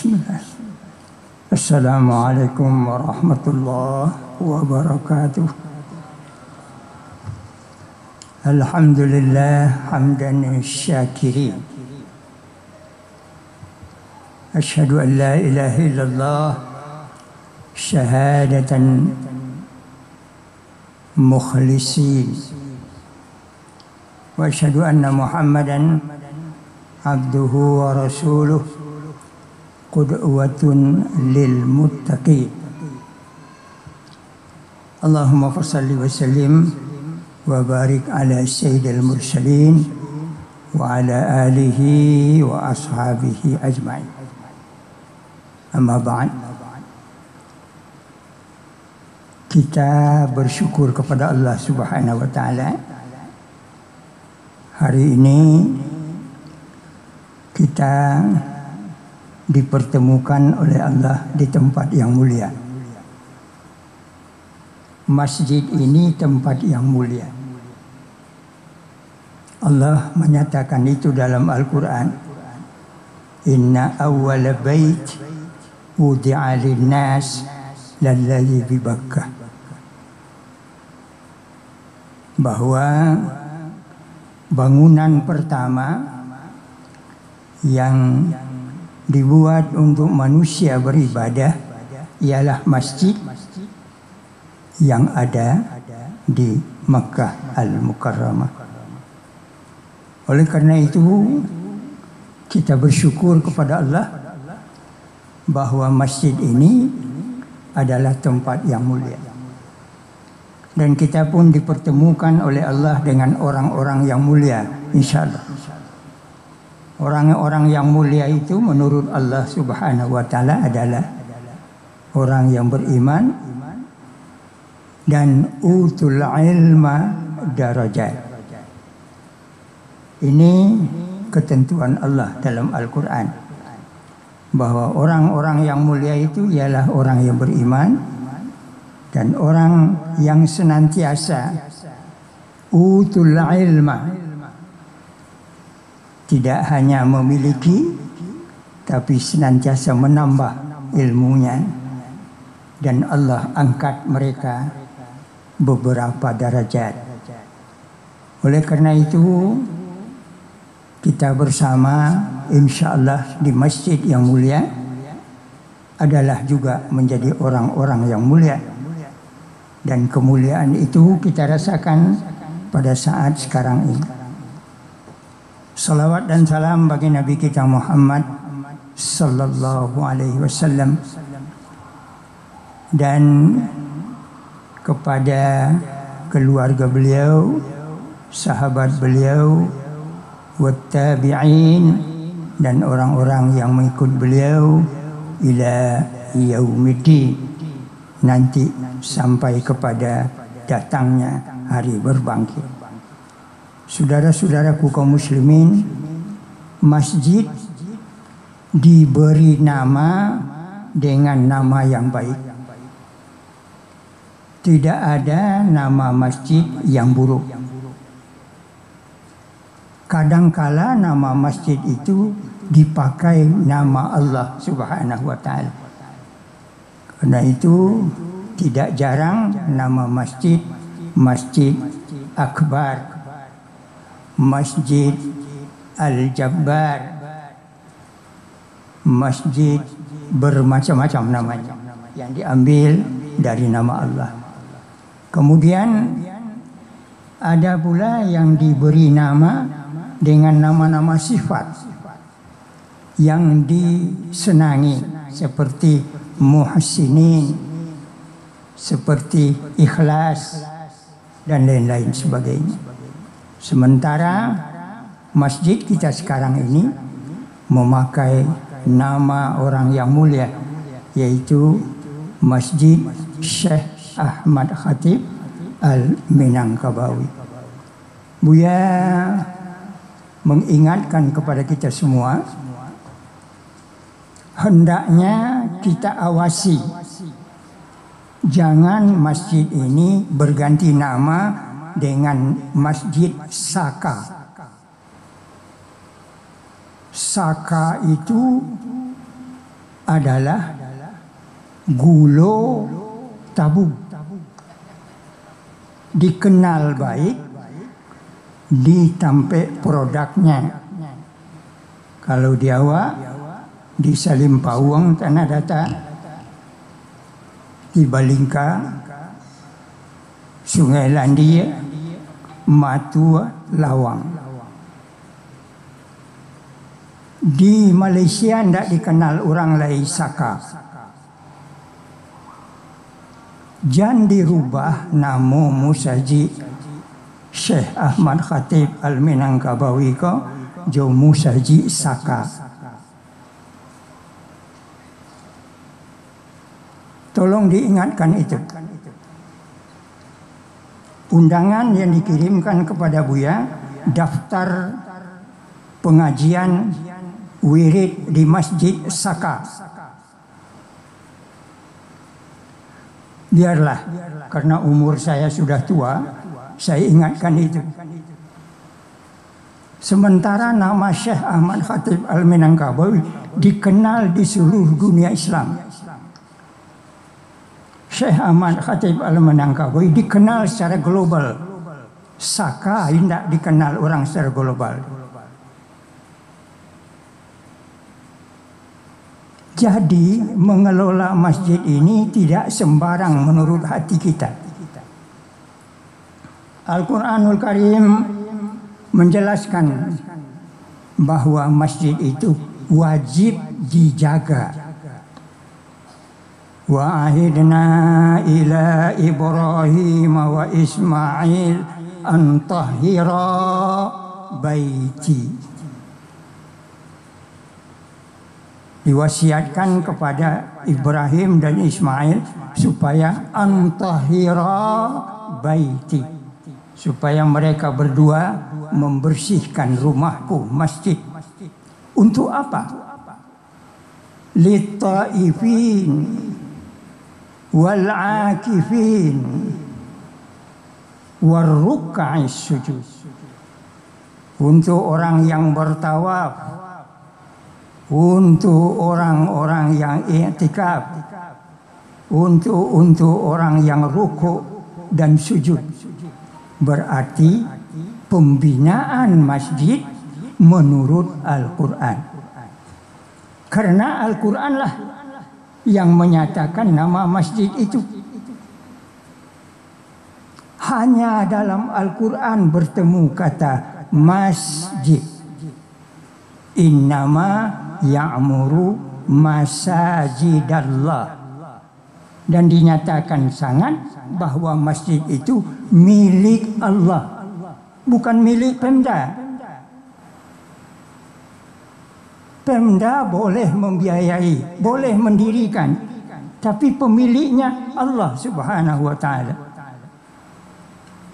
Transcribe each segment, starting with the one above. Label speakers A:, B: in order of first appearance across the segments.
A: Bismillah. Assalamualaikum warahmatullahi wabarakatuh. Alhamdulillah hamdan syakirin. Asyhadu an la ilaha illallah syahadatan mukhlisin. Wa asyhadu anna Muhammadan abduhu wa rasuluh qudwatun lil muttaqin. Allahumma salli wa sallim wa barik ala sayyidil mursalin wa ala alihi wa ashabihi ajma'in. Amma ba'd. Kita bersyukur kepada Allah Subhanahu wa taala. Hari ini kita dipertemukan oleh Allah di tempat yang mulia. Masjid ini tempat yang mulia. Allah menyatakan itu dalam Al-Quran. Inna awwala bait wudi'a lin-nas lalladzi bi Bakkah. Bahwa bangunan pertama yang dibuat untuk manusia beribadah ialah masjid yang ada di Makkah Al-Mukarramah. Oleh karena itu kita bersyukur kepada Allah bahwa masjid ini adalah tempat yang mulia. Dan kita pun dipertemukan oleh Allah dengan orang-orang yang mulia, insyaallah. Orang-orang yang mulia itu menurut Allah Subhanahu wa taala adalah orang yang beriman dan utul ilma darajat. Ini ketentuan Allah dalam Al-Quran, bahwa orang-orang yang mulia itu ialah orang yang beriman dan orang yang senantiasa utul ilma, tidak hanya memiliki tapi senantiasa menambah ilmunya, dan Allah angkat mereka beberapa derajat. Oleh karena itu kita bersama insyaallah di masjid yang mulia adalah juga menjadi orang-orang yang mulia, dan kemuliaan itu kita rasakan pada saat sekarang ini. Salawat dan salam bagi Nabi kita Muhammad sallallahu alaihi wasallam dan kepada keluarga beliau, sahabat beliau, wattabi'in, dan orang-orang yang mengikut beliau ila yaumiddin, nanti sampai kepada datangnya hari berbangkit. Saudara-saudaraku kaum muslimin, masjid diberi nama dengan nama yang baik. Tidak ada nama masjid yang buruk. Kadangkala nama masjid itu dipakai nama Allah Subhanahu wa taala. Karena itu tidak jarang nama masjid Masjid Akbar, Masjid Al-Jabbar, masjid bermacam-macam namanya yang diambil dari nama Allah. Kemudian ada pula yang diberi nama dengan nama-nama sifat yang disenangi, seperti muhsinin, seperti ikhlas, dan lain-lain sebagainya. Sementara masjid kita sekarang ini memakai nama orang yang mulia, yaitu Masjid Syekh Ahmad Khatib Al-Minangkabawi. Buya mengingatkan kepada kita semua, hendaknya kita awasi, jangan masjid ini berganti nama dengan Masjid Saka. Saka itu adalah Gulo Tabung. Dikenal baik, ditampe produknya. Kalau di Jawa, di Salim Pawang Tanah Data, di Balingka, Sungai Landia, Matua, Lawang. Di Malaysia tidak dikenal orang lain Saka. Jangan dirubah nama Musaji Syekh Ahmad Khatib Al-Minangkabawi ko jo Musaji Saka. Tolong diingatkan itu. Undangan yang dikirimkan kepada Buya, daftar pengajian wirid di Masjid Saka. Biarlah, karena umur saya sudah tua, saya ingatkan itu. Sementara nama Syekh Ahmad Khatib Al-Minangkabawi dikenal di seluruh dunia Islam. Syekh Ahmad Khatib Al-Minangkabawi dikenal secara global. Saka tidak dikenal orang secara global. Jadi mengelola masjid ini tidak sembarang menurut hati kita. Al-Quranul Karim menjelaskan bahwa masjid itu wajib dijaga. Wa ahidna ila Ibrahim wa Ismail an tahhira baiti. Diwasiatkan kepada Ibrahim dan Ismail supaya antahira baiti, supaya mereka berdua membersihkan rumahku, masjid. Untuk apa? Littaifin wal akifin warruk'is sujud. Untuk orang yang bertawaf, untuk orang-orang yang i'tikaf, untuk orang yang rukuk dan sujud. Berarti pembinaan masjid menurut Al-Quran. Karena Al-Quranlah yang menyatakan nama masjid itu. Hanya dalam Al-Quran bertemu kata masjid. Innama ya'muru masajidallah. Dan dinyatakan sangat bahwa masjid itu milik Allah, bukan milik Pemda. Pemda boleh membiayai, boleh mendirikan, tapi pemiliknya Allah Subhanahu wa Ta'ala.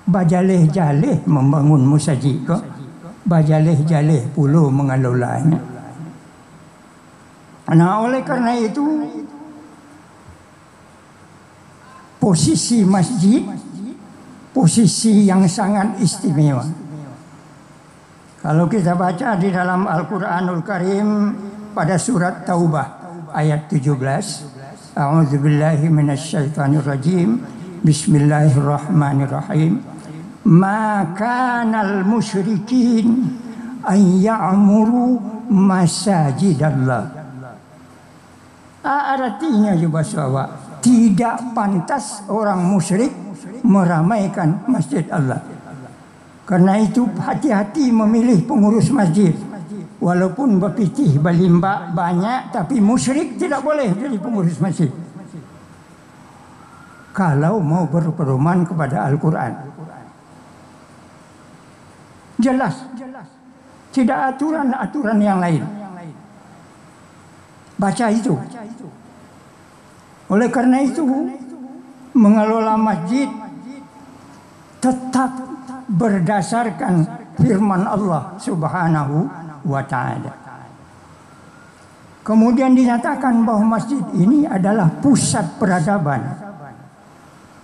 A: Bajaleh-jaleh membangun masjid kok, bajaleh-jaleh pula mengelolanya. Nah, oleh karena itu posisi masjid posisi yang sangat istimewa. Kalau kita baca di dalam Al-Quranul Karim pada surat Taubah ayat 17, A'udzubillahi minasyaitonirrajim, Bismillahirrahmanirrahim. Ma kanal musyrikin an ya'muru masajidallah. Artinya juga sahabat, tidak pantas orang musyrik meramaikan masjid Allah. Karena itu hati-hati memilih pengurus masjid. Walaupun berpitih berlimbak banyak, tapi musyrik tidak boleh jadi pengurus masjid. Kalau mau berpedoman kepada Al-Quran. Jelas. Tidak aturan-aturan yang lain. Baca itu. Oleh karena itu, mengelola masjid tetap berdasarkan firman Allah Subhanahu wa Ta'ala. Kemudian dinyatakan bahwa masjid ini adalah pusat peradaban.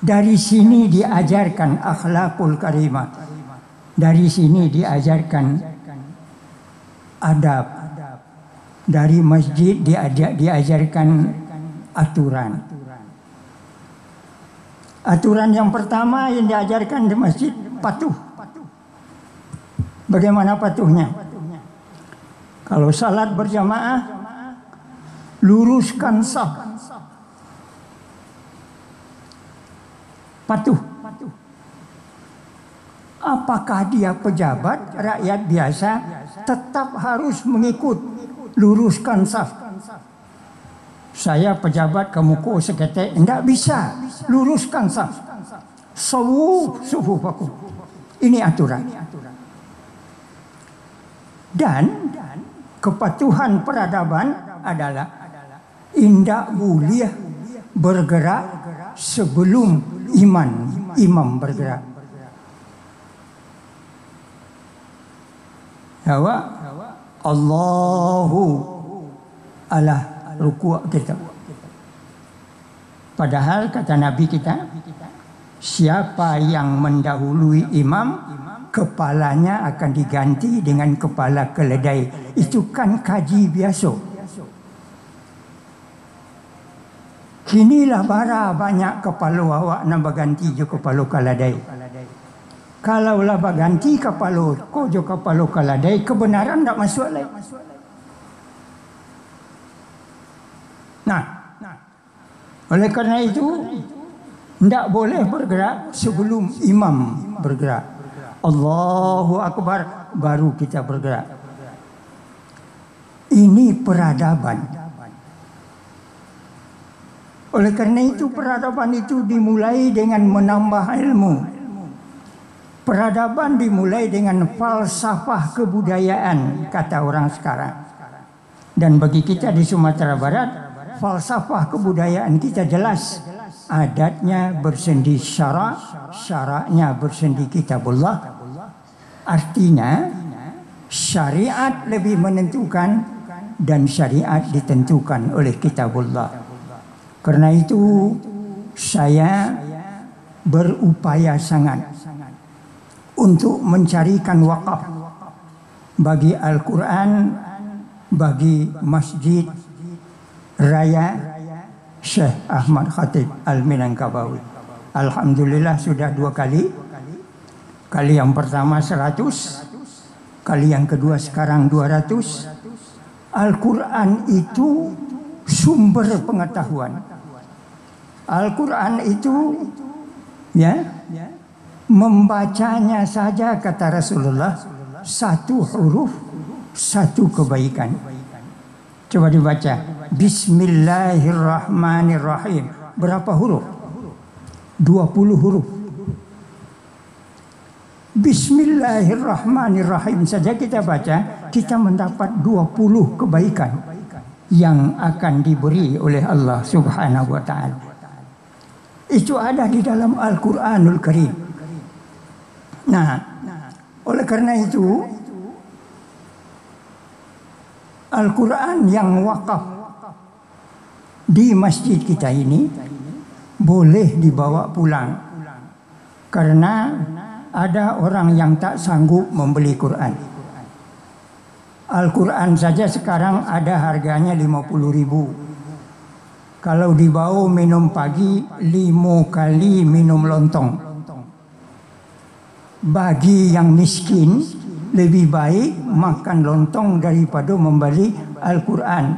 A: Dari sini diajarkan akhlakul karimah. Dari sini diajarkan adab, Dari masjid diajarkan aturan. Aturan yang pertama yang diajarkan di masjid, patuh. Bagaimana patuhnya? Kalau salat berjamaah, luruskan saf. Patuh. Apakah dia pejabat, rakyat biasa, tetap harus mengikut, luruskan saf. Saya pejabat, kamu kok seketek, tidak bisa, luruskan saf. Sawu sufufakum. Ini aturan. Dan kepatuhan peradaban adalah indak boleh bergerak sebelum imam bergerak. Bahwa Allahu ala ruku' kita. Padahal kata Nabi kita, siapa yang mendahului imam, kepalanya akan diganti dengan kepala keledai. Itu kan kaji biasa. Kinilah bara banyak kepala awak nak berganti je kepala keledai. Kalau lah berganti kepala ko je kepala keledai, kebenaran tak masuk lagi. Nah, oleh kerana itu tidak boleh bergerak sebelum imam bergerak. Allahu Akbar, baru kita bergerak. Ini peradaban. Oleh kerana itu peradaban itu dimulai dengan menambah ilmu. Peradaban dimulai dengan falsafah kebudayaan, kata orang sekarang. Dan bagi kita di Sumatera Barat, falsafah kebudayaan kita jelas. Adatnya bersendi syarak, syaraknya bersendi kitabullah. Artinya syariat lebih menentukan dan syariat ditentukan oleh kitabullah. Karena itu saya berupaya sangat untuk mencarikan wakaf bagi Al-Quran, bagi Masjid Raya Syekh Ahmad Khatib Al-Minangkabawi. Alhamdulillah sudah 2 kali. Kali yang pertama 100, kali yang kedua sekarang 200. Al-Quran itu sumber pengetahuan. Al-Quran itu membacanya saja, kata Rasulullah, 1 huruf 1 kebaikan. Coba dibaca. Bismillahirrahmanirrahim. Berapa huruf? 20 huruf. Bismillahirrahmanirrahim saja kita baca, kita mendapat 20 kebaikan yang akan diberi oleh Allah Subhanahu wa ta'ala. Itu ada di dalam Al-Quranul Karim. Nah, oleh karena itu Al-Quran yang wakaf di masjid kita ini boleh dibawa pulang. Karena ada orang yang tak sanggup membeli Quran. Al-Quran saja sekarang ada harganya 50.000. Kalau dibawa minum pagi 5 kali minum lontong. Bagi yang miskin lebih baik makan lontong daripada membeli Al-Quran.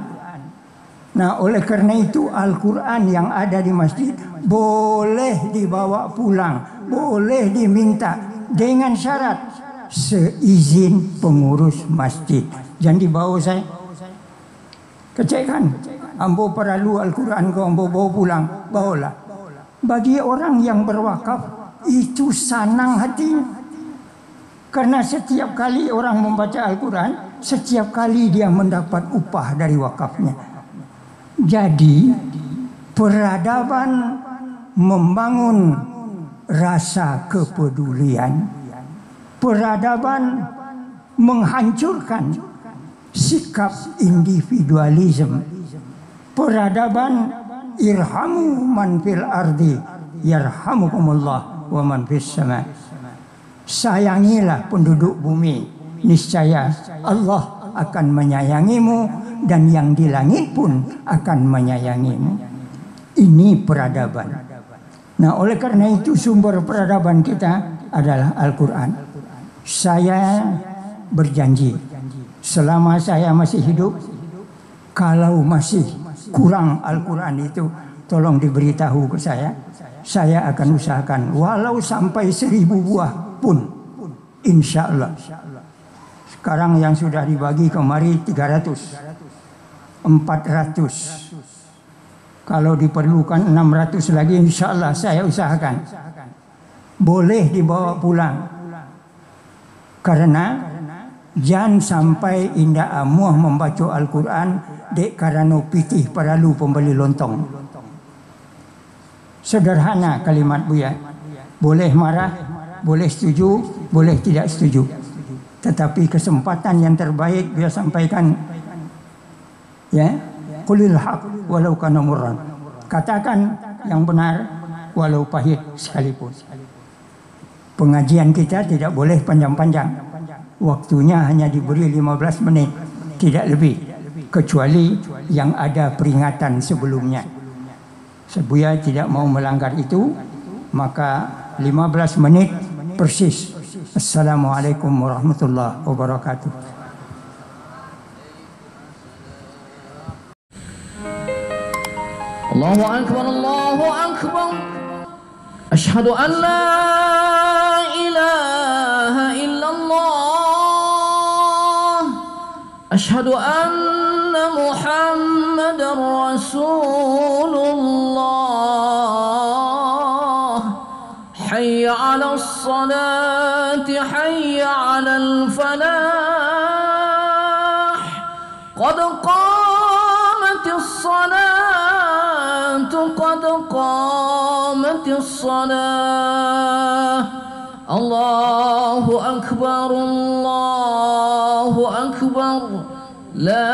A: Nah, oleh kerana itu Al-Quran yang ada di masjid boleh dibawa pulang, boleh diminta dengan syarat seizin pengurus masjid. Jangan dibawa saya. Kecekkan. Ambo perlu Al-Quran kau ambo bawa pulang, bawalah. Bagi orang yang berwakaf itu senang hatinya. Karena setiap kali orang membaca Al-Quran, setiap kali dia mendapat upah dari wakafnya. Jadi peradaban membangun rasa kepedulian. Peradaban menghancurkan sikap individualisme. Peradaban irhamu man fil ardi yarhamukumullah wa man fis sama. Sayangilah penduduk bumi, niscaya Allah akan menyayangimu. dan yang di langit pun akan menyayangimu. Ini peradaban. Nah, oleh karena itu sumber peradaban kita adalah Al-Quran. Saya berjanji selama saya masih hidup, kalau masih kurang Al-Quran itu tolong diberitahu ke saya akan usahakan walau sampai 1000 buah pun, insya Allah. Sekarang yang sudah dibagi kemari 300, 400. Kalau diperlukan 600 lagi, insya Allah saya usahakan. Boleh dibawa pulang. Karena jangan sampai indah amuah membaca Al-Quran dek karena pitih paralu pembeli lontong. Sederhana kalimat Buya. Boleh marah, boleh setuju, boleh tidak setuju. Tetapi kesempatan yang terbaik Buya sampaikan, ya, qulil haq walau kana murran. Katakan yang benar walau pahit sekalipun. Pengajian kita tidak boleh panjang-panjang. Waktunya hanya diberi 15 menit, tidak lebih. Kecuali yang ada peringatan sebelumnya. Sebuya tidak mau melanggar itu, maka 15 menit persis. Assalamualaikum warahmatullahi wabarakatuh.
B: Allahu Akbar, Allahu Akbar. Ashhadu an la ilaha illallah. Ashhadu anna Muhammadar Rasulullah. Hayya 'alas salati, hayya 'alal falah. Qad qamatis salat, قد قامت الصلاة. الله أكبر، الله أكبر. لا